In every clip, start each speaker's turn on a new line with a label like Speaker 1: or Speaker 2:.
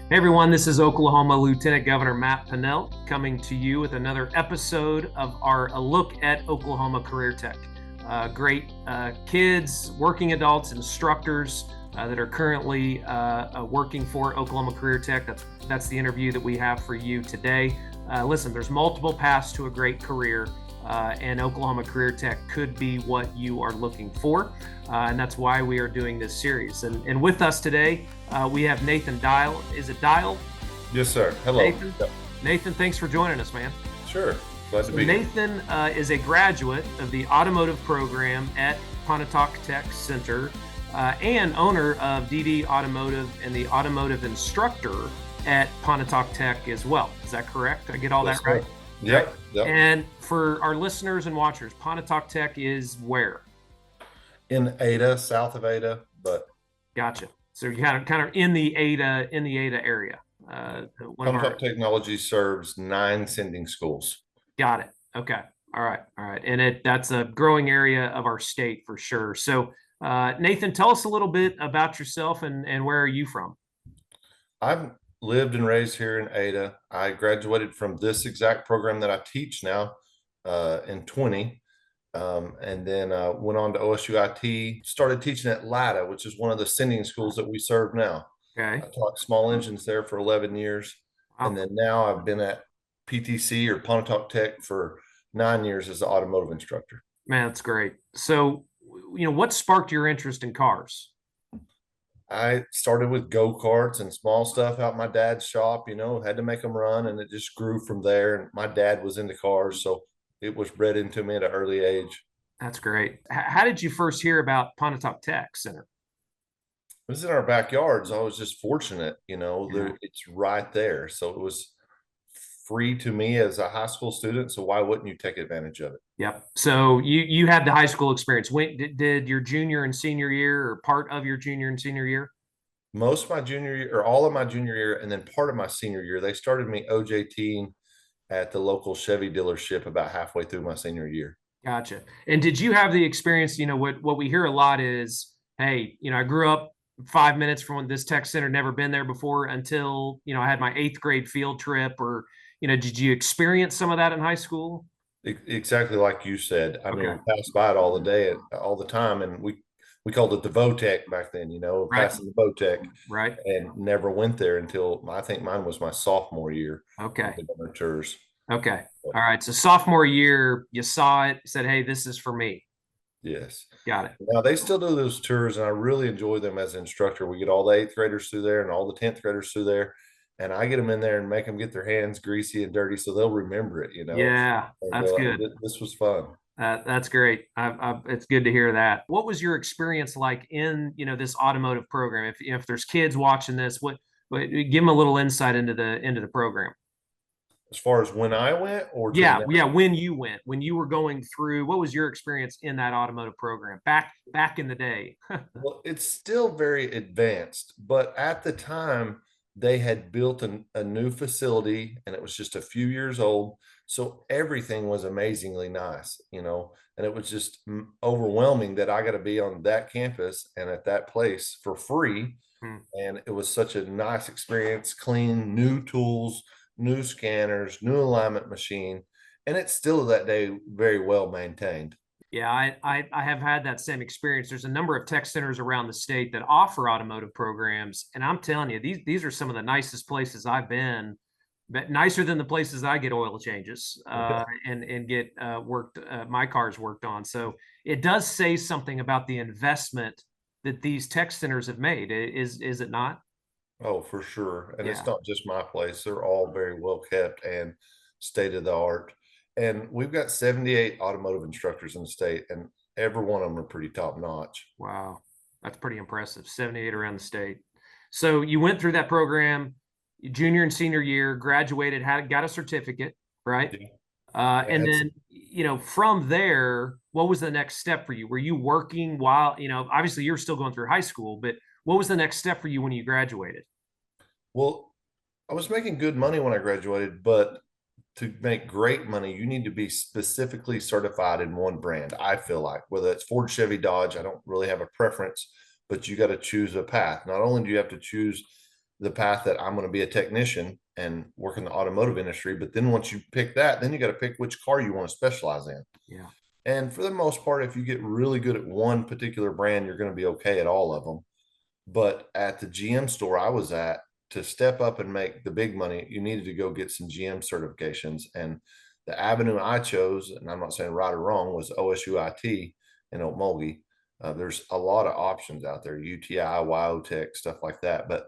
Speaker 1: Hey everyone, this is Oklahoma Lieutenant Governor Matt Pinnell coming to you with another episode of our A Look at Oklahoma CareerTech. Great kids, working adults, instructors that are currently working for Oklahoma CareerTech. That's the interview that we have for you today. Listen, there's multiple paths to a great career. And Oklahoma CareerTech could be what you are looking for. And that's why we are doing this series. And with us today, we have Nathan Dial. Is it Dial?
Speaker 2: Yes, sir. Hello.
Speaker 1: Nathan?
Speaker 2: Yep.
Speaker 1: Nathan, thanks for joining us, man.
Speaker 2: Sure. Glad to
Speaker 1: So
Speaker 2: be here.
Speaker 1: Nathan is a graduate of the Automotive program at Pontotoc Tech Center and owner of DD Automotive and the Automotive instructor at Pontotoc Tech as well. Is that correct? Did I get all
Speaker 2: Yes,
Speaker 1: that right?
Speaker 2: sir. Yep. Yep.
Speaker 1: And for our listeners and watchers, Pontotoc Tech is where?
Speaker 2: In Ada, south of Ada, but
Speaker 1: Gotcha. So you're kind of in the Ada area. One of our
Speaker 2: Pontotoc Technology serves 9 sending schools.
Speaker 1: got it. Okay. All right. And that's a growing area of our state for sure. So Nathan, tell us a little bit about yourself and where are you from?
Speaker 2: I've lived and raised here in Ada. I graduated from this exact program that I teach now in 20. And then went on to OSU IT, started teaching at LATA, which is one of the sending schools that we serve now.
Speaker 1: Okay.
Speaker 2: I taught small engines there for 11 years. And
Speaker 1: Wow.
Speaker 2: then now I've been at PTC or Pontotoc Tech for 9 years as an automotive instructor.
Speaker 1: Man, that's great. So, what sparked your interest in cars?
Speaker 2: I started with go-karts and small stuff out my dad's shop, had to make them run, and it just grew from there. And my dad was into cars, so it was bred into me at an early age.
Speaker 1: That's great. How did you first hear about Pontotoc Tech Center?
Speaker 2: It was in our backyards. I was just fortunate,
Speaker 1: Yeah.
Speaker 2: it's right there. So it was free to me as a high school student. So why wouldn't you take advantage of it?
Speaker 1: Yep. So you had the high school experience. When did your junior and senior year, or part of your junior and senior year?
Speaker 2: Most of my junior year, or all of my junior year, and then part of my senior year, they started me OJTing at the local Chevy dealership about halfway through my senior year.
Speaker 1: Gotcha. And did you have the experience? What we hear a lot is, hey, I grew up 5 minutes from this tech center, never been there before until I had my eighth grade field trip. Or did you experience some of that in high school?
Speaker 2: Exactly like you said. I mean,
Speaker 1: Okay.
Speaker 2: we passed by it all the day, all the time, and we called it the VOTEC back then.
Speaker 1: Right.
Speaker 2: Passing the VOTEC,
Speaker 1: Right.
Speaker 2: and never went there until I think mine was my sophomore year of
Speaker 1: Okay.
Speaker 2: the donor tours.
Speaker 1: Okay. All right. So sophomore year, you saw it, said, hey, this is for me.
Speaker 2: Yes.
Speaker 1: Got it.
Speaker 2: Now they still do those tours, and I really enjoy them as an instructor. We get all the eighth graders through there and all the 10th graders through there, and I get them in there and make them get their hands greasy and dirty so they'll remember it.
Speaker 1: Yeah,
Speaker 2: And
Speaker 1: that's good.
Speaker 2: this was fun.
Speaker 1: That's great. It's good to hear that. What was your experience like in this automotive program? If there's kids watching this, give them a little insight into the program.
Speaker 2: As far as when I went or to
Speaker 1: Yeah,
Speaker 2: now.
Speaker 1: yeah. When you were going through, what was your experience in that automotive program back in the day?
Speaker 2: Well, it's still very advanced, but at the time they had built a new facility and it was just a few years old. So everything was amazingly nice, and it was just overwhelming that I got to be on that campus and at that place for free.
Speaker 1: Hmm.
Speaker 2: And it was such a nice experience, clean, new tools, new scanners, new alignment machine. And it's still to that day very well maintained.
Speaker 1: Yeah, I have had that same experience. There's a number of tech centers around the state that offer automotive programs, and I'm telling you, these are some of the nicest places I've been, but nicer than the places I get oil changes and get worked my cars worked on. So it does say something about the investment that these tech centers have made. Is it not?
Speaker 2: Oh, for sure. And it's
Speaker 1: Yeah.
Speaker 2: not just my place. They're all very well kept and state of the art. And we've got 78 automotive instructors in the state, and every one of them are pretty top notch.
Speaker 1: Wow, that's pretty impressive. 78 around the state. So you went through that program, junior and senior year, graduated, got a certificate, right?
Speaker 2: Yeah.
Speaker 1: And
Speaker 2: That's
Speaker 1: then, from there, what was the next step for you? Were you working while, obviously you're still going through high school, but what was the next step for you when you graduated?
Speaker 2: well, I was making good money when I graduated, but to make great money, you need to be specifically certified in one brand. I feel like whether it's Ford, Chevy, Dodge, I don't really have a preference, but you got to choose a path. Not only do you have to choose the path that I'm going to be a technician and work in the automotive industry. But then once you pick that, then you got to pick which car you want to specialize in.
Speaker 1: Yeah.
Speaker 2: And for the most part, if you get really good at one particular brand, you're going to be okay at all of them. But at the GM store I was at, to step up and make the big money, you needed to go get some GM certifications. And the avenue I chose, and I'm not saying right or wrong, was OSUIT in Okmulgee. There's a lot of options out there, UTI, Tech, stuff like that. But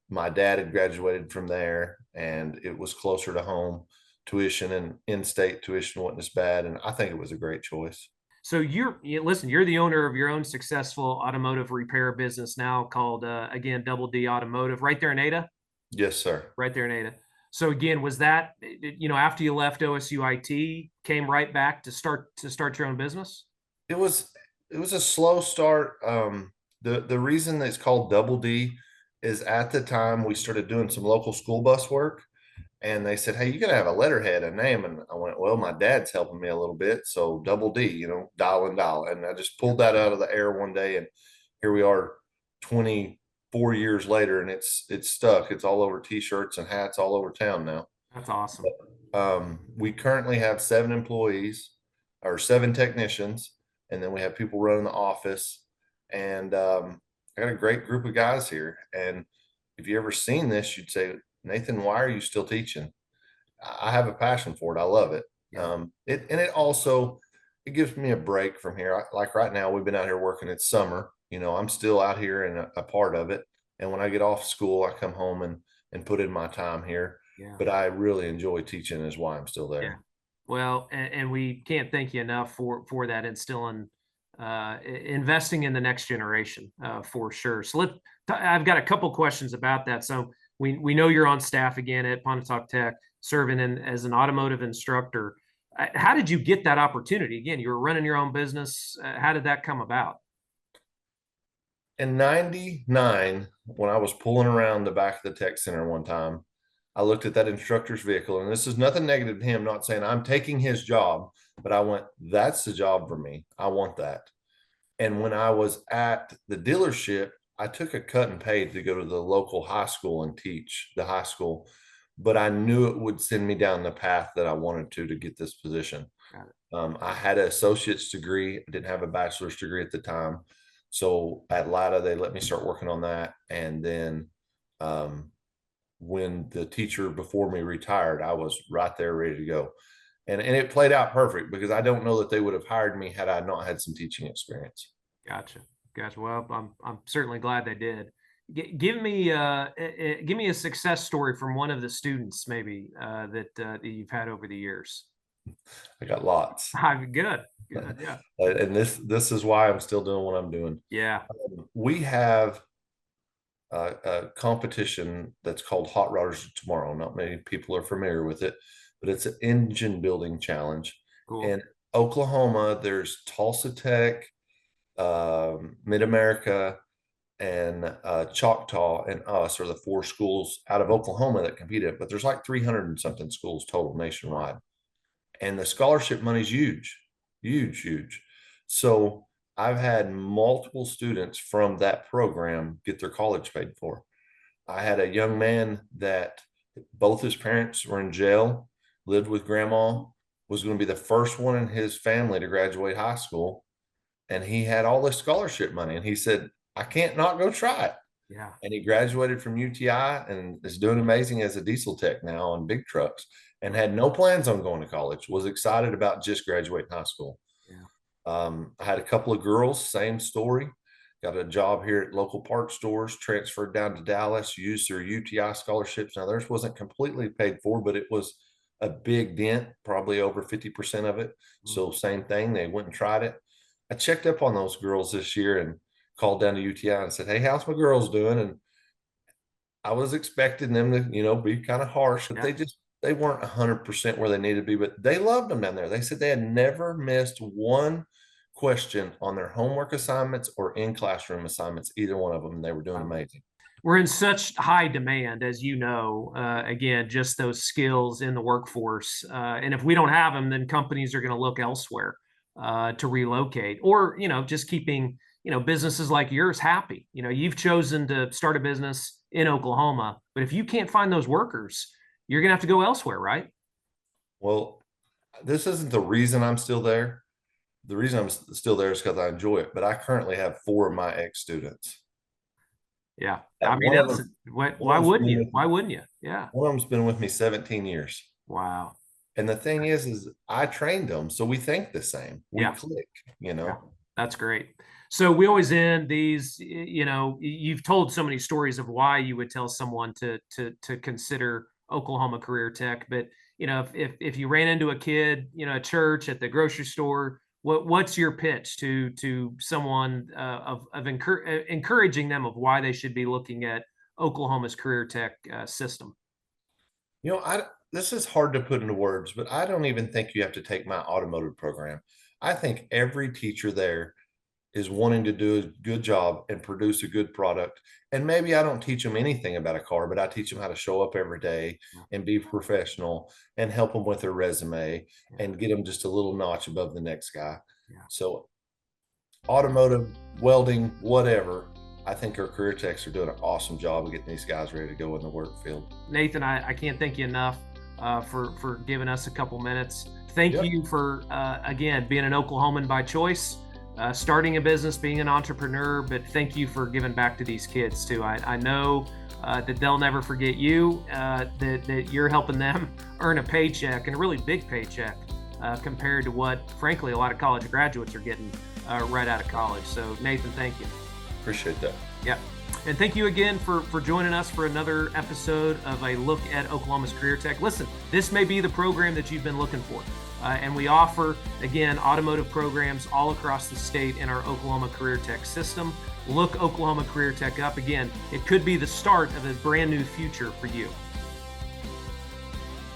Speaker 2: my dad had graduated from there, and it was closer to home. Tuition and in-state tuition wasn't as bad, and I think it was a great choice.
Speaker 1: So listen, you're the owner of your own successful automotive repair business now called, again, Double D Automotive, right there in Ada,
Speaker 2: Yes, sir.
Speaker 1: right there in Ada. So again, was that, after you left OSUIT, came right back to start your own business?
Speaker 2: It was it was a slow start. The reason that it's called Double D is at the time we started doing some local school bus work, and they said, "Hey, you gotta have a letterhead, a name." And I went, "Well, my dad's helping me a little bit, so Double D, dial and dial." And I just pulled that out of the air one day, and here we are, 24 years later, and it's stuck. It's all over T-shirts and hats all over town now.
Speaker 1: That's awesome.
Speaker 2: We currently have 7 employees or 7 technicians, and then we have people running the office. And I got a great group of guys here. And if you ever seen this, you'd say, "Nathan, why are you still teaching?" I have a passion for it. I love it.
Speaker 1: Yeah.
Speaker 2: It also it gives me a break from here. Like right now, we've been out here working. It's summer. I'm still out here and a part of it. And when I get off school, I come home and put in my time here.
Speaker 1: Yeah.
Speaker 2: But I really enjoy teaching, is why I'm still
Speaker 1: Yeah.
Speaker 2: there.
Speaker 1: Well, and we can't thank you enough for that instilling, investing in the next generation, for sure. So I've got a couple questions about that. So we know you're on staff again at Pontotoc Tech, serving as an automotive instructor. How did you get that opportunity? Again, you were running your own business. How did that come about?
Speaker 2: In 99, when I was pulling around the back of the tech center one time, I looked at that instructor's vehicle, and this is nothing negative to him, not saying I'm taking his job, but I went, "That's the job for me. I want that." And when I was at the dealership, I took a cut and paid to go to the local high school and teach the high school, but I knew it would send me down the path that I wanted to get this position.
Speaker 1: Got it.
Speaker 2: I had an associate's degree. I didn't have a bachelor's degree at the time. So at LADA, they let me start working on that. And then um, when the teacher before me retired, I was right there ready to go. And it played out perfect, because I don't know that they would have hired me had I not had some teaching experience.
Speaker 1: Gotcha. Gotcha. Well, I'm certainly glad they did. Give me give me a success story from one of the students, maybe, that you've had over the years.
Speaker 2: I got lots.
Speaker 1: Good. Good. Yeah.
Speaker 2: And this is why I'm still doing what I'm doing.
Speaker 1: Yeah.
Speaker 2: We have a competition that's called Hot Rodders Tomorrow. Not many people are familiar with it, but it's an engine building challenge.
Speaker 1: Cool.
Speaker 2: In Oklahoma, there's Tulsa Tech, Mid America, and Choctaw and us are the 4 schools out of Oklahoma that competed. But there's like 300 and something schools total nationwide, and the scholarship money is huge, huge, huge. So I've had multiple students from that program get their college paid for. I had a young man that both his parents were in jail, lived with grandma, was going to be the first one in his family to graduate high school. And he had all this scholarship money. And he said, "I can't not go try it."
Speaker 1: Yeah.
Speaker 2: And he graduated from UTI and is doing amazing as a diesel tech now on big trucks, and had no plans on going to college, was excited about just graduating high school.
Speaker 1: Yeah.
Speaker 2: I had a couple of girls, same story. Got a job here at local parts stores, transferred down to Dallas, used their UTI scholarships. Now, theirs wasn't completely paid for, but it was a big dent, probably over 50% of it. So, same thing, they went and tried it. I checked up on those girls this year and called down to UTI and said, "Hey, how's my girls doing?" And I was expecting them to, be kind of harsh, but
Speaker 1: Yeah.
Speaker 2: they weren't 100% where they needed to be, but they loved them down there. They said they had never missed one question on their homework assignments or in classroom assignments, either one of them. And they were doing
Speaker 1: Wow.
Speaker 2: amazing.
Speaker 1: We're in such high demand, as you know. Again, just those skills in the workforce, and if we don't have them, then companies are going to look elsewhere to relocate, or just keeping businesses like yours happy. You've chosen to start a business in Oklahoma, but if you can't find those workers, you're going to have to go elsewhere, right?
Speaker 2: Well, this isn't the reason I'm still there. The reason I'm still there is because I enjoy it, but I currently have 4 of my ex-students.
Speaker 1: Yeah. I
Speaker 2: That
Speaker 1: mean,
Speaker 2: one of them,
Speaker 1: why wouldn't you? Why wouldn't you? Yeah.
Speaker 2: one of them's been with me 17 years.
Speaker 1: Wow.
Speaker 2: And the thing is I trained them, so we think the same. We
Speaker 1: Yeah.
Speaker 2: click,
Speaker 1: Yeah. That's great. So we always end these, you've told so many stories of why you would tell someone to consider Oklahoma Career Tech, but if you ran into a kid, at church, at the grocery store, what's your pitch to someone of encouraging them of why they should be looking at Oklahoma's Career Tech system?
Speaker 2: This is hard to put into words, but I don't even think you have to take my automotive program. I think every teacher there is wanting to do a good job and produce a good product. And maybe I don't teach them anything about a car, but I teach them how to show up every day and be professional and help them with their resume and get them just a little notch above the next guy.
Speaker 1: Yeah.
Speaker 2: So automotive, welding, whatever, I think our career techs are doing an awesome job of getting these guys ready to go in the work field.
Speaker 1: Nathan, I can't thank you enough for giving us a couple minutes. Thank you for, again, being an Oklahoman by choice, starting a business, being an entrepreneur, but thank you for giving back to these kids too. I know that they'll never forget you, that you're helping them earn a paycheck, and a really big paycheck compared to what, frankly, a lot of college graduates are getting right out of college. So Nathan, thank you.
Speaker 2: Appreciate that.
Speaker 1: Yeah. And thank you again for joining us for another episode of a look at Oklahoma's Career Tech. Listen, this may be the program that you've been looking for. And we offer, again, automotive programs all across the state in our Oklahoma Career Tech system. Look Oklahoma Career Tech up. Again, it could be the start of a brand new future for you.